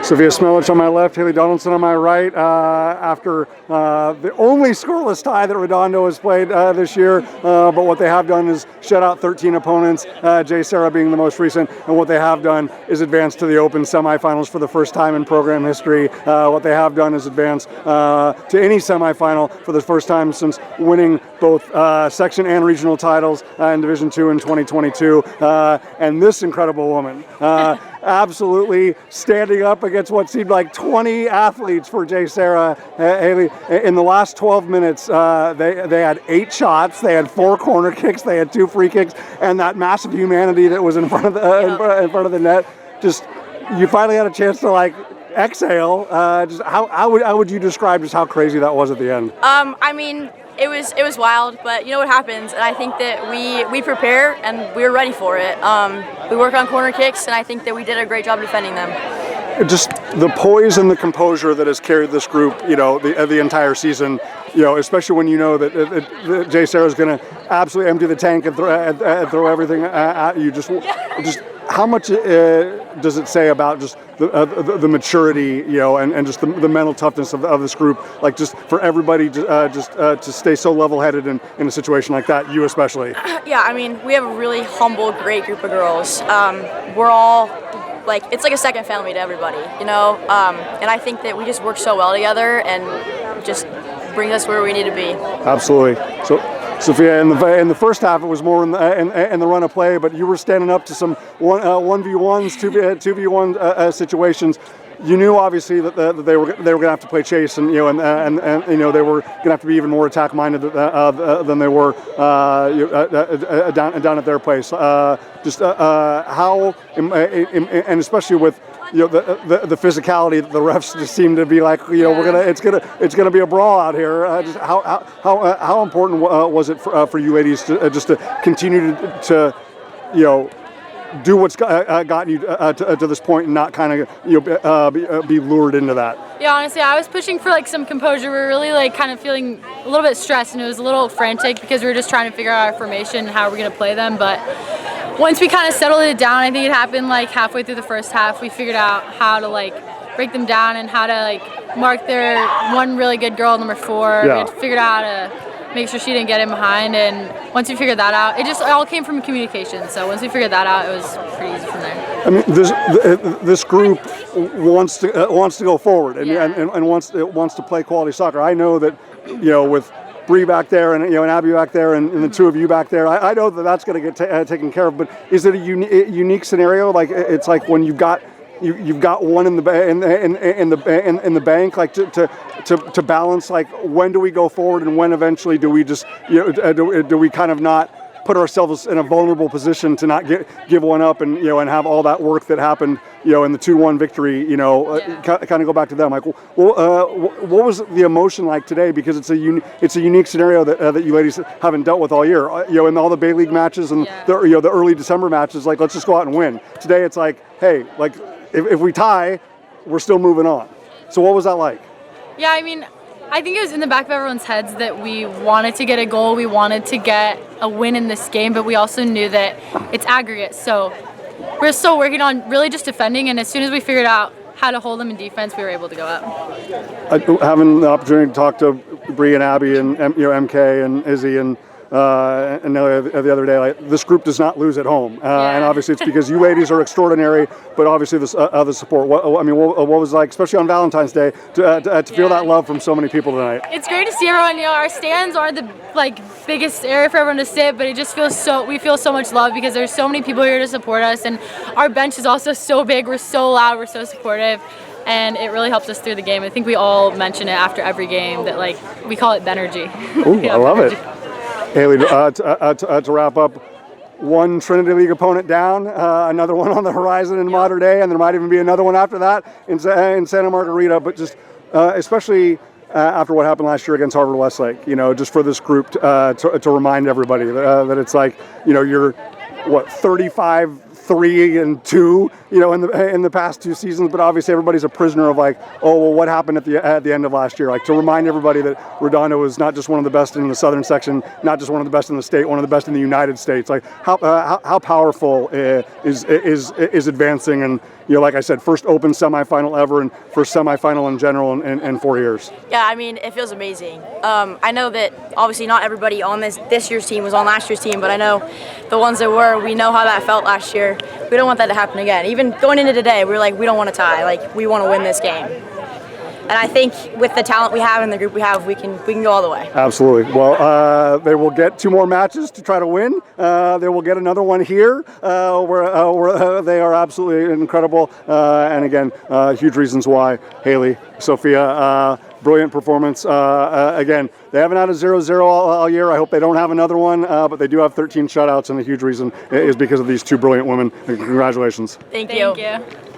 Sophia Smelich on my left, Hailey Donaldson on my right. After the only scoreless tie that Redondo has played this year, but what they have done is shut out 13 opponents, JSerra being the most recent, and what they have done is advance to the Open semifinals for the first time in program history. What they have done is advance to any semifinal for the first time since winning both section and regional titles in Division II in 2022. And this incredible woman, absolutely standing up against what seemed like 20 athletes for JSerra. Hailey, in the last 12 minutes, they had 8 shots, they had 4 corner kicks, they had 2 free kicks, and that massive humanity that was in front of the net. Just, you finally had a chance to like exhale. Just how would you describe just how crazy that was at the end? I mean, it was wild, but you know what happens, and I think that we prepare and we're ready for it. We work on corner kicks, and I think that we did a great job defending them. Just the poise and the composure that has carried this group, you know, the entire season, you know, especially when you know that JSerra is going to absolutely empty the tank and throw everything at you. Just how much does it say about just the maturity, you know, and just the mental toughness of this group, like just for everybody to stay so level-headed in a situation like that, you especially? Yeah, I mean, we have a really humble, great group of girls. We're all like, it's like a second family to everybody, you know, and I think that we just work so well together and just brings us where we need to be. Absolutely. So, Sophia, in the first half, it was more in the run of play, but you were standing up to some 1v1s, 2v1 situations. You knew obviously that they were going to have to play chase, and you know, and you know, they were going to have to be even more attack minded than they were down at their place. Just how, and especially with, you know, the physicality that the refs just seem to be like, you know, it's gonna be a brawl out here. Just how important was it for you ladies to just to continue to you know, do what's gotten you to this point and not kind of, you know, be lured into that? Yeah, honestly, I was pushing for like some composure. We were really like kind of feeling a little bit stressed, and it was a little frantic because we were just trying to figure out our formation and how we're going to play them. But once we kind of settled it down, I think it happened like halfway through the first half, we figured out how to like break them down and how to like mark their one really good girl, number 4. Yeah. We figured out how to make sure she didn't get in behind, and once we figured that out, it all came from communication. So once we figured that out, it was pretty easy from there. I mean, this group wants to go forward and wants to play quality soccer. I know that, you know, with Bree back there and, you know, and Abby back there and the 2 of you back there, I know that that's going to get taken care of. But is it a unique scenario? Like, it's like when you've got one in the bank, like to balance, like, when do we go forward and when eventually do we just, you know, do we kind of not put ourselves in a vulnerable position to not give one up, and, you know, and have all that work that happened, you know, in the 2-1 victory, you know, kind of go back to them. Like, what was the emotion like today? Because it's a unique scenario that you ladies haven't dealt with all year. You know, in all the Bay League matches and the early December matches, like, let's just go out and win. Today it's like, hey, like, if we tie, we're still moving on. So what was that like? Yeah, I mean, I think it was in the back of everyone's heads that we wanted to get a goal, we wanted to get a win in this game, but we also knew that it's aggregate. So we're still working on really just defending, and as soon as we figured out how to hold them in defense, we were able to go up. Having the opportunity to talk to Bree and Abby and, you know, MK and Izzy and Nelly the other day, like, this group does not lose at home, and obviously it's because you ladies are extraordinary, but obviously the support. What was it like, especially on Valentine's Day, to feel that love from so many people tonight? It's great to see everyone. You know, our stands aren't the biggest area for everyone to sit, but it just feels we feel so much love because there's so many people here to support us, and our bench is also so big. We're so loud, we're so supportive, and it really helps us through the game. I think we all mention it after every game that, like, we call it Benergy. Ooh, I love it. Hailey, to wrap up, one Trinity League opponent down, another one on the horizon in Mater Dei, and there might even be another one after that in Santa Margarita. But just especially after what happened last year against Harvard Westlake, you know, just for this group to remind everybody that it's like, you know, you're 35-3-2, you know, in the past 2 seasons, but obviously everybody's a prisoner of, like, oh, well, what happened at the end of last year? Like, to remind everybody that Redondo is not just one of the best in the Southern Section, not just one of the best in the state, one of the best in the United States. Like, how powerful is advancing, and, like I said, first Open semifinal ever and first semifinal in general in 4 years. Yeah, I mean, it feels amazing. I know that obviously not everybody on this year's team was on last year's team, but I know the ones that were, we know how that felt last year. We don't want that to happen again. Even going into today, we were like, we don't want to tie. Like, we want to win this game. And I think with the talent we have in the group we have, we can go all the way. Absolutely. Well, they will get 2 more matches to try to win. They will get another one here where they are absolutely incredible. And again, huge reasons why. Hailey, Sophia, brilliant performance. Again, they haven't had a 0-0 all year. I hope they don't have another one, but they do have 13 shutouts, and a huge reason is because of these 2 brilliant women. Congratulations. Thank you. Thank you.